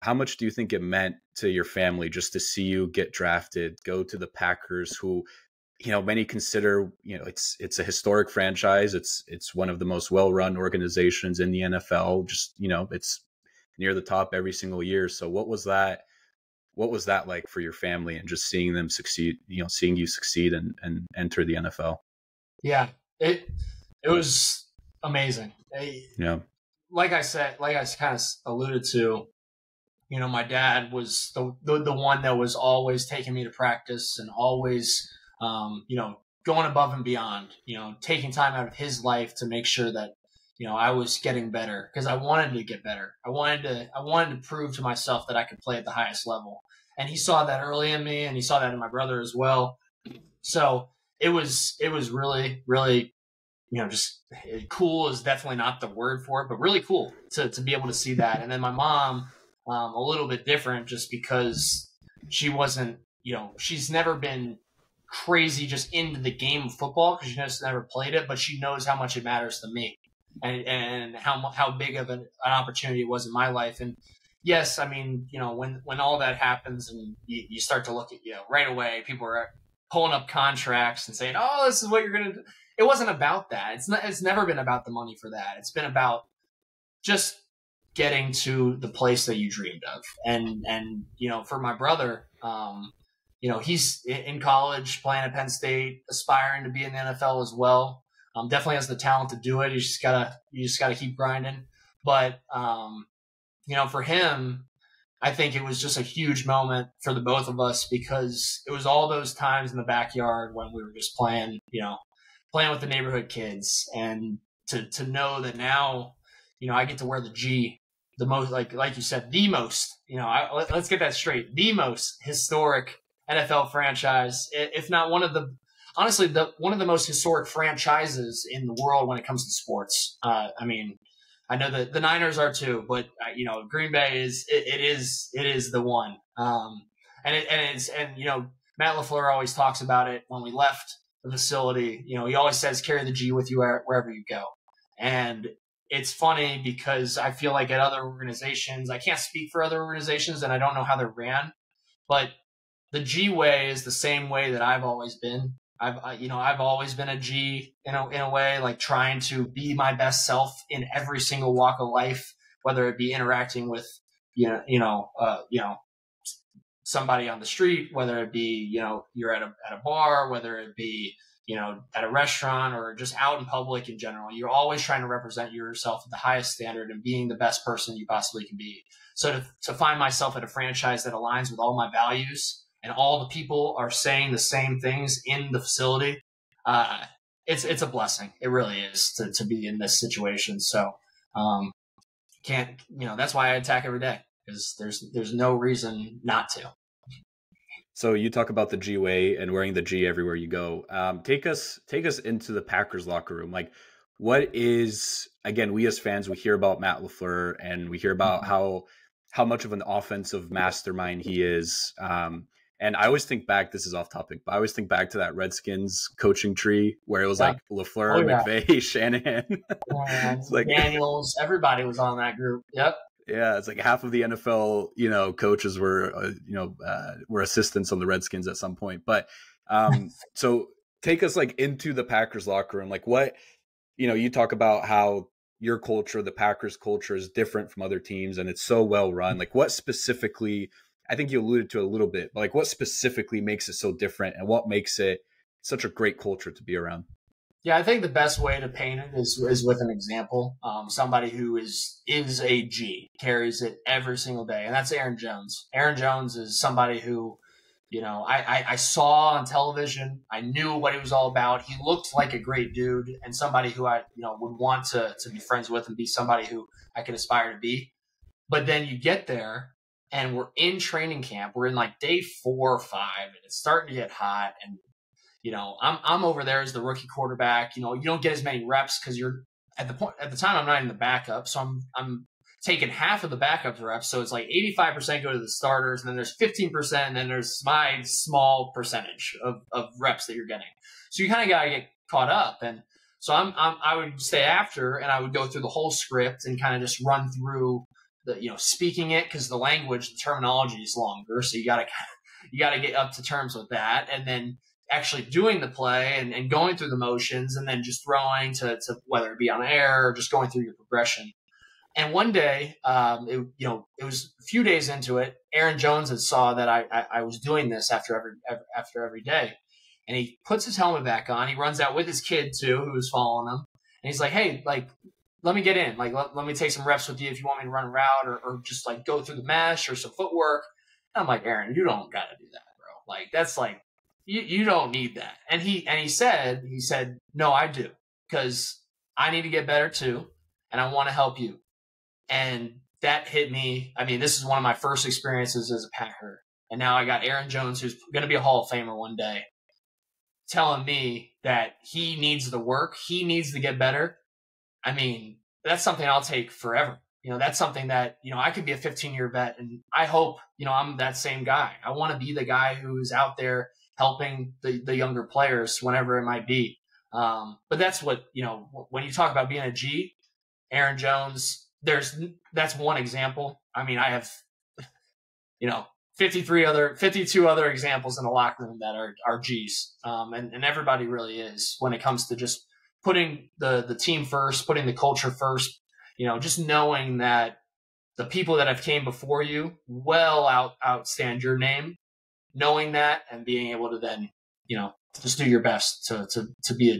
how much do you think it meant to your family just to see you get drafted, go to the Packers, who, many consider, it's a historic franchise. It's one of the most well-run organizations in the NFL. Just, it's near the top every single year. So what was that like for your family, and just seeing them succeed, seeing you succeed and enter the NFL? Yeah, it was amazing. Yeah. Like I kind of alluded to, my dad was the one that was always taking me to practice and always, going above and beyond, taking time out of his life to make sure that, I was getting better, because I wanted to get better. I wanted to prove to myself that I could play at the highest level. And he saw that early in me, and he saw that in my brother as well. So it was really, really, just cool is definitely not the word for it, but really cool to be able to see that. And then my mom, a little bit different, just because she wasn't, she's never been crazy just into the game of football, because she just never played it, but she knows how much it matters to me, and how big of an opportunity it was in my life. And yes, I mean, when all that happens and you start to look at, right away, people are pulling up contracts and saying, oh, this is what you're going to do. It wasn't about that. It's never been about the money for that. It's been about just getting to the place that you dreamed of. And for my brother, he's in college, playing at Penn State, aspiring to be in the NFL as well. Definitely has the talent to do it. You just gotta keep grinding. But for him, I think it was just a huge moment for the both of us, because it was all those times in the backyard when we were just playing with the neighborhood kids, and to know that now, I get to wear the G, the most, like you said, the most, let's get that straight, the most historic NFL franchise, if not one of the most historic franchises in the world when it comes to sports. I mean, I know that the Niners are too, but Green Bay is the one. Matt LeFleur always talks about it when we left the facility. He always says, carry the G with you wherever you go. And it's funny because I feel like at other organizations, I can't speak for other organizations and I don't know how they're ran, but the G way is the same way that I've always been. I've always been a G in a way, like trying to be my best self in every single walk of life, whether it be interacting with, somebody on the street, whether it be, you're at a bar, whether it be, at a restaurant or just out in public in general. You're always trying to represent yourself at the highest standard and being the best person you possibly can be. So to find myself at a franchise that aligns with all my values and all the people are saying the same things in the facility, it's a blessing. It really is to be in this situation. So that's why I attack every day, because there's no reason not to. So you talk about the G way and wearing the G everywhere you go. Take us into the Packers locker room. Like, what is, again, we as fans, we hear about Matt LeFleur and we hear about how much of an offensive mastermind he is. And I always think back, this is off topic, but I always think back to that Redskins coaching tree where it was like LeFleur, McVay, Shanahan. It's like Daniels, everybody was on that group. Yep. Yeah, it's like half of the NFL, coaches were, were assistants on the Redskins at some point. But so take us like into the Packers locker room. Like what, you talk about how your culture, the Packers culture, is different from other teams and it's so well run. Like what specifically, I think you alluded to a little bit, but like what specifically makes it so different and what makes it such a great culture to be around? Yeah, I think the best way to paint it is with an example. Somebody who is a G, carries it every single day, and that's Aaron Jones. Aaron Jones is somebody who, I saw on television. I knew what he was all about. He looked like a great dude and somebody who I, would want to be friends with and be somebody who I could aspire to be. But then you get there and we're in training camp. We're in like day 4 or 5 and it's starting to get hot. And, I'm over there as the rookie quarterback. You don't get as many reps because you're at the time I'm not even the backup. So I'm taking half of the backup reps. So it's like 85% go to the starters, and then there's 15%, and then there's my small percentage of reps that you're getting. So you kind of got to get caught up. And so I would stay after and I would go through the whole script and kind of just run through, speaking it, because the language, the terminology is longer. So you got to get up to terms with that. And then actually doing the play and going through the motions, and then just throwing to whether it be on air or just going through your progression. And one day, it was a few days into it, Aaron Jones had saw that I was doing this after every day. And he puts his helmet back on. He runs out with his kid too, who was following him. And he's like, hey, like, let me get in. Like, let me take some reps with you if you want me to run a route or just like go through the mesh or some footwork. And I'm like, Aaron, you don't got to do that, bro. Like, that's like, you don't need that. And he said, no, I do, because I need to get better too. And I want to help you. And that hit me. I mean, this is one of my first experiences as a Packer. And now I got Aaron Jones, who's going to be a Hall of Famer one day, telling me that he needs the work. He needs to get better. I mean, that's something I'll take forever. That's something that, I could be a 15-year vet, and I hope, I'm that same guy. I want to be the guy who's out there helping the younger players whenever it might be. But that's what, when you talk about being a G, Aaron Jones, that's one example. I mean, I have, 52 other examples in the locker room that are G's. And everybody really is, when it comes to just putting the team first, putting the culture first, just knowing that the people that have came before you outstand your name, knowing that and being able to then, just do your best to be a